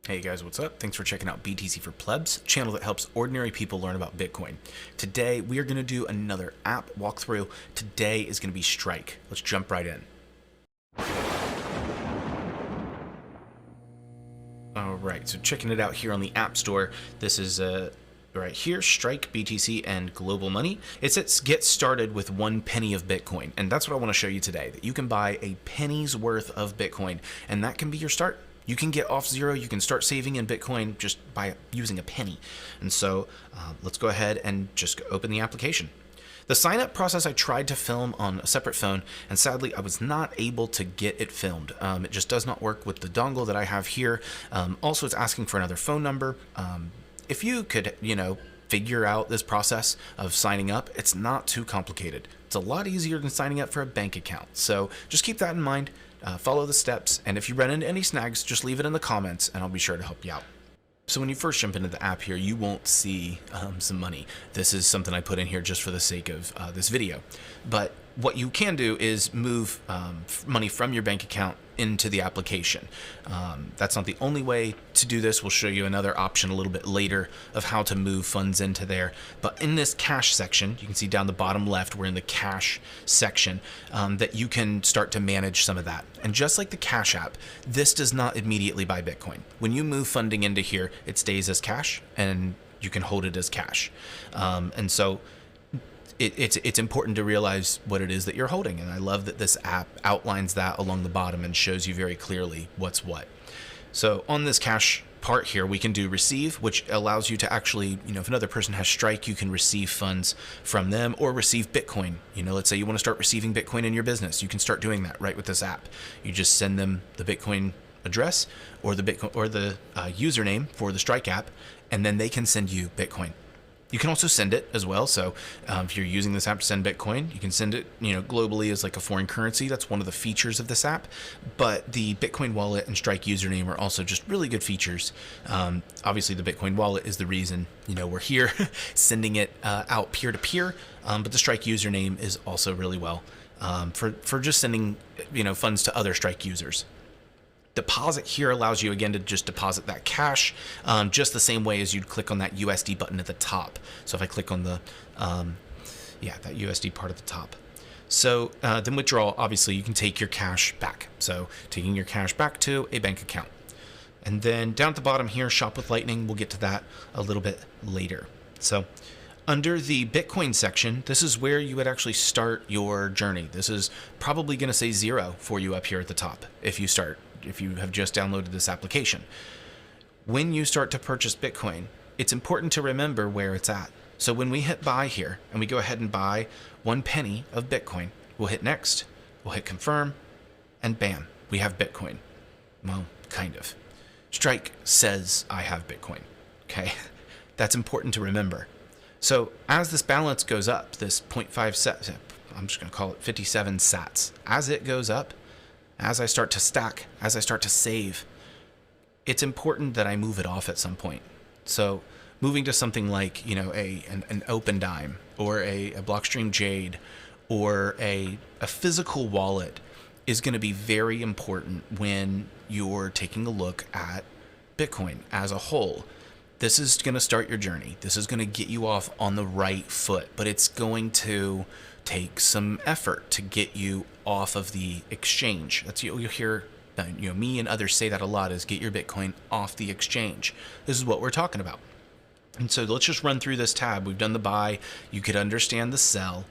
Hey guys, what's up? Thanks for checking out BTC for Plebs, channel that helps ordinary people learn about Bitcoin. Today, we are going to do another app walkthrough. Today is going to be Strike. Let's jump right in. All right, so checking it out here on the App Store. This is right here, Strike, BTC, and Global Money. It says get started with 1 penny of Bitcoin, and that's what I want to show you today, that you can buy a penny's worth of Bitcoin, and that can be your start. You can get off zero. You can start saving in Bitcoin just by using a penny. And so let's go ahead and just open the application. The sign up process I tried to film on a separate phone, and sadly I was not able to get it filmed. It just does not work with the dongle that I have here. Also, it's asking for another phone number. If you could, figure out this process of signing up, it's not too complicated. It's a lot easier than signing up for a bank account. So just keep that in mind. Follow the steps, and if you run into any snags, just leave it in the comments and I'll be sure to help you out. So when you first jump into the app here, you won't see some money. This is something I put in here just for the sake of this video. But what you can do is move money from your bank account into the application. That's not the only way to do this. We'll show you another option a little bit later of how to move funds into there. But in this cash section, you can see down the bottom left, we're in the cash section, that you can start to manage some of that. And just like the Cash app, this does not immediately buy Bitcoin. When you move funding into here, it stays as cash and you can hold it as cash. And so it's important to realize what it is that you're holding. And I love that this app outlines that along the bottom and shows you very clearly what's what. So on this cash part here, we can do receive, which allows you to actually, if another person has Strike, you can receive funds from them or receive Bitcoin. Let's say you want to start receiving Bitcoin in your business. You can start doing that right with this app. You just send them the Bitcoin address or the Bitcoin or the username for the Strike app, and then they can send you Bitcoin. You can also send it as well. So if you're using this app to send Bitcoin, you can send it, globally as like a foreign currency. That's one of the features of this app. But the Bitcoin wallet and Strike username are also just really good features. Obviously, the Bitcoin wallet is the reason, we're here sending it out peer-to-peer. But the Strike username is also really well for just sending, funds to other Strike users. Deposit here allows you again to just deposit that cash just the same way as you'd click on that USD button at the top. So if I click on the that USD part at the top. So then withdrawal, obviously you can take your cash back. So taking your cash back to a bank account. And then down at the bottom here, shop with Lightning. We'll get to that a little bit later. So under the Bitcoin section, this is where you would actually start your journey. This is probably going to say 0 for you up here at the top if you have just downloaded this application. When you start to purchase Bitcoin, it's important to remember where it's at. So when we hit buy here and we go ahead and buy 1 penny of Bitcoin, we'll hit next, we'll hit confirm, and bam, we have Bitcoin. Well, kind of. Strike says I have Bitcoin, okay? That's important to remember. So as this balance goes up, this 0.5 sats, I'm just gonna call it 57 sats, as it goes up, as I start to stack, as I start to save, it's important that I move it off at some point. So moving to something like, an Open Dime or a Blockstream Jade or a physical wallet is going to be very important when you're taking a look at Bitcoin as a whole. This is going to start your journey. This is going to get you off on the right foot, but it's going to take some effort to get you off of the exchange. That's you'll hear me and others say that a lot, is get your Bitcoin off the exchange. This is what we're talking about. And so let's just run through this tab. We've done the buy. You could understand the sell.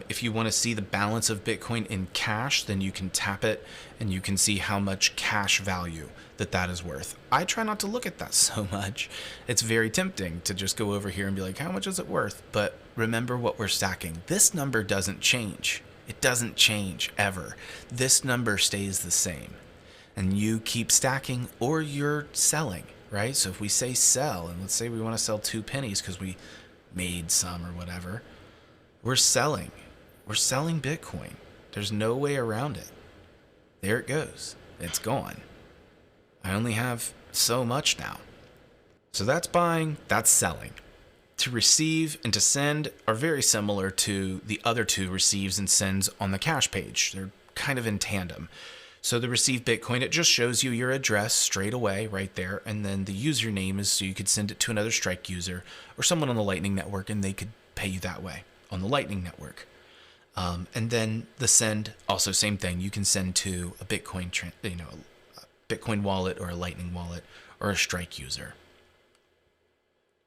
If you want to see the balance of Bitcoin in cash, then you can tap it and you can see how much cash value that is worth. I try not to look at that so much. It's very tempting to just go over here and be like, how much is it worth? But remember what we're stacking. This number doesn't change. It doesn't change ever. This number stays the same. And you keep stacking or you're selling, right? So if we say sell, and let's say we want to sell 2 pennies because we made some or whatever, we're selling. We're selling Bitcoin. There's no way around it. There it goes. It's gone. I only have so much now. So that's buying, that's selling. To receive and to send are very similar to the other two receives and sends on the cash page. They're kind of in tandem. So the receive Bitcoin, it just shows you your address straight away right there. And then the username is so you could send it to another Strike user or someone on the Lightning Network, and they could pay you that way on the Lightning Network. And then the send, also same thing. You can send to a Bitcoin, a Bitcoin wallet or a Lightning wallet or a Strike user.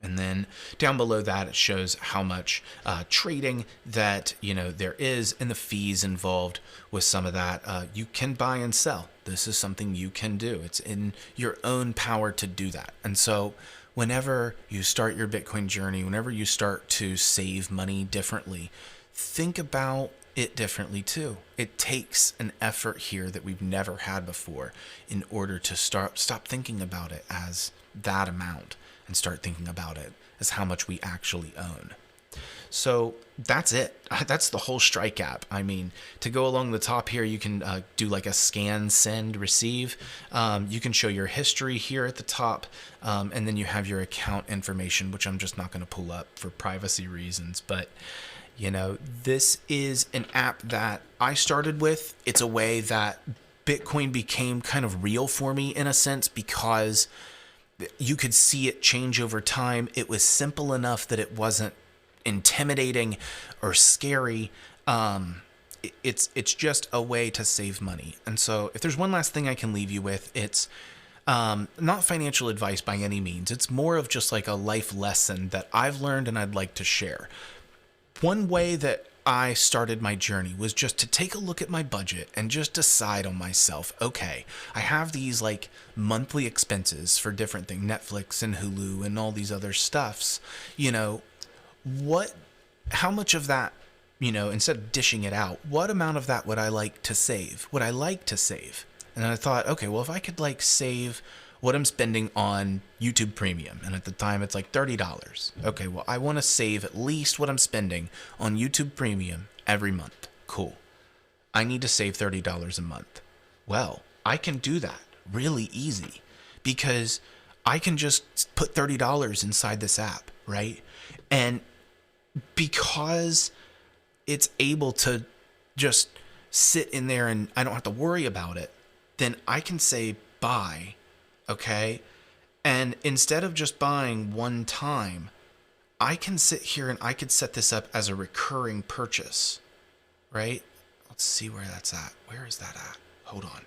And then down below that, it shows how much trading that there is and the fees involved with some of that. You can buy and sell. This is something you can do. It's in your own power to do that. And so whenever you start your Bitcoin journey, whenever you start to save money differently, think about it differently too. It takes an effort here that we've never had before in order to stop thinking about it as that amount and start thinking about it as how much we actually own. So that's it. That's the whole Strike app. I mean, to go along the top here, you can do like a scan, send, receive. You can show your history here at the top, and then you have your account information, which I'm just not going to pull up for privacy reasons. But this is an app that I started with. It's a way that Bitcoin became kind of real for me in a sense, because you could see it change over time. It was simple enough that it wasn't intimidating or scary. It's just a way to save money. And so if there's one last thing I can leave you with, it's not financial advice by any means. It's more of just like a life lesson that I've learned and I'd like to share. One way that I started my journey was just to take a look at my budget and just decide on myself, okay, I have these like monthly expenses for different things, Netflix and Hulu and all these other stuffs. How much of that, instead of dishing it out, what amount of that would I like to save? And I thought, okay, well, if I could like save what I'm spending on YouTube Premium, and at the time it's like $30. Okay, well, I want to save at least what I'm spending on YouTube Premium every month. Cool. I need to save $30 a month. Well, I can do that really easy because I can just put $30 inside this app, right? And because it's able to just sit in there and I don't have to worry about it, then I can say buy. Okay. And instead of just buying one time, I can sit here and I could set this up as a recurring purchase, right? Let's see where that's at. Where is that at? Hold on.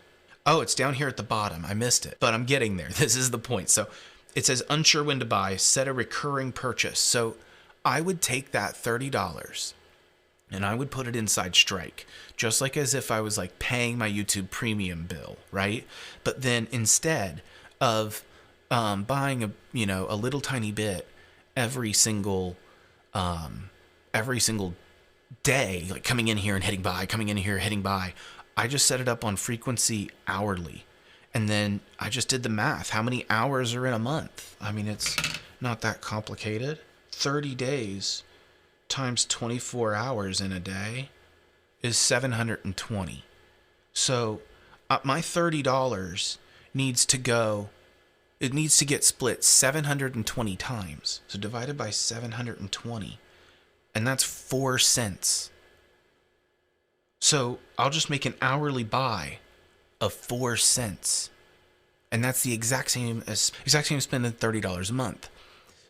Oh, it's down here at the bottom. I missed it, but I'm getting there. This is the point. So it says unsure when to buy, set a recurring purchase. So I would take that $30 and I would put it inside Strike, just like as if I was like paying my YouTube Premium bill, right? But then instead of buying a little tiny bit every single day, like coming in here and hitting buy, I just set it up on frequency hourly. And then I just did the math. How many hours are in a month? I mean, it's not that complicated. 30 days times 24 hours in a day is 720. So my $30 needs to get split 720 times. So divided by 720, and that's 4 cents. So I'll just make an hourly buy of 4 cents. And that's the exact same as spending $30 a month.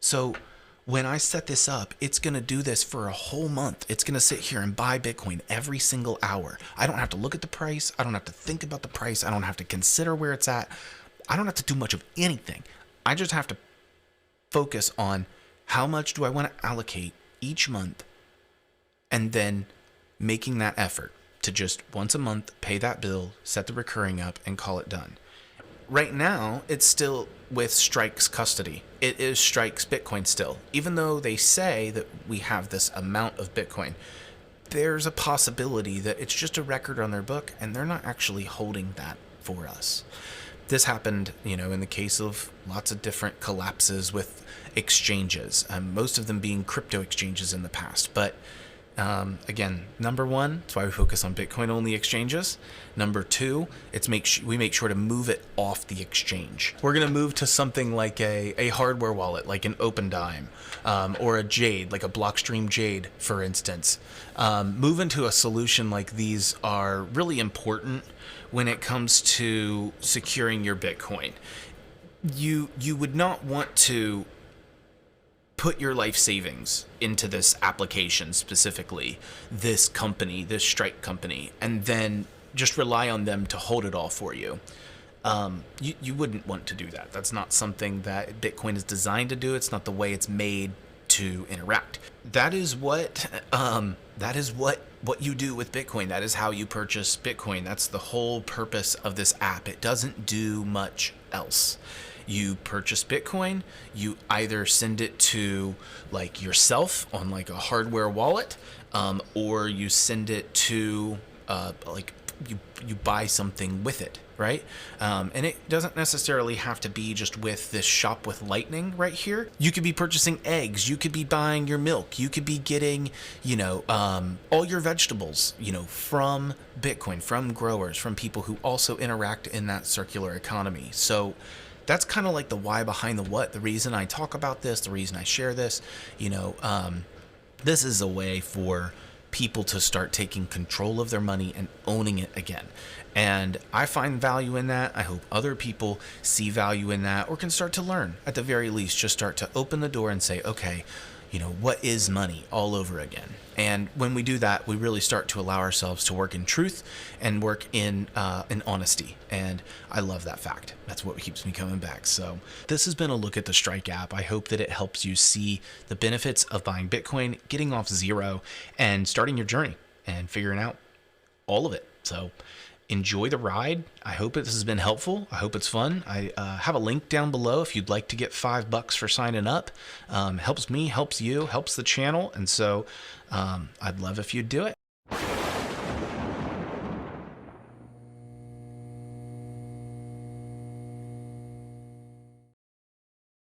So when I set this up, it's going to do this for a whole month. It's going to sit here and buy Bitcoin every single hour. I don't have to look at the price. I don't have to think about the price. I don't have to consider where it's at. I don't have to do much of anything. I just have to focus on how much do I want to allocate each month, and then making that effort to just once a month pay that bill, set the recurring up, and call it done. Right now, it's still with Strike's custody. It is Strike's Bitcoin still. Even though they say that we have this amount of Bitcoin, there's a possibility that it's just a record on their book and they're not actually holding that for us. This happened, in the case of lots of different collapses with exchanges, most of them being crypto exchanges in the past. But Again, number one, that's why we focus on Bitcoin only exchanges. Number two, we make sure to move it off the exchange. We're going to move to something like a hardware wallet, like an OpenDime, or a Jade, like a Blockstream Jade, for instance. Moving to a solution like these are really important when it comes to securing your Bitcoin. You would not want to put your life savings into this application, specifically this company, this Strike company, and then just rely on them to hold it all for you. You wouldn't want to do that. That's not something that Bitcoin is designed to do. It's not the way it's made to interact. That is what you do with Bitcoin. That is how you purchase Bitcoin. That's the whole purpose of this app. It doesn't do much else. You purchase Bitcoin, you either send it to like yourself on like a hardware wallet, or you send it to like you buy something with it, right? And it doesn't necessarily have to be just with this shop with Lightning right here. You could be purchasing eggs, you could be buying your milk, you could be getting, all your vegetables, from Bitcoin, from growers, from people who also interact in that circular economy. So that's kind of like the why behind the what, the reason I talk about this, the reason I share this. This is a way for people to start taking control of their money and owning it again. And I find value in that. I hope other people see value in that, or can start to learn, at the very least, just start to open the door and say, okay, what is money all over again? And when we do that, we really start to allow ourselves to work in truth and work in honesty. And I love that fact. That's what keeps me coming back. So this has been a look at the Strike app. I hope that it helps you see the benefits of buying Bitcoin, getting off zero, and starting your journey and figuring out all of it. So enjoy the ride. I hope this has been helpful. I hope it's fun. I have a link down below if you'd like to get $5 for signing up. Helps me, helps you, helps the channel. And so I'd love if you'd do it.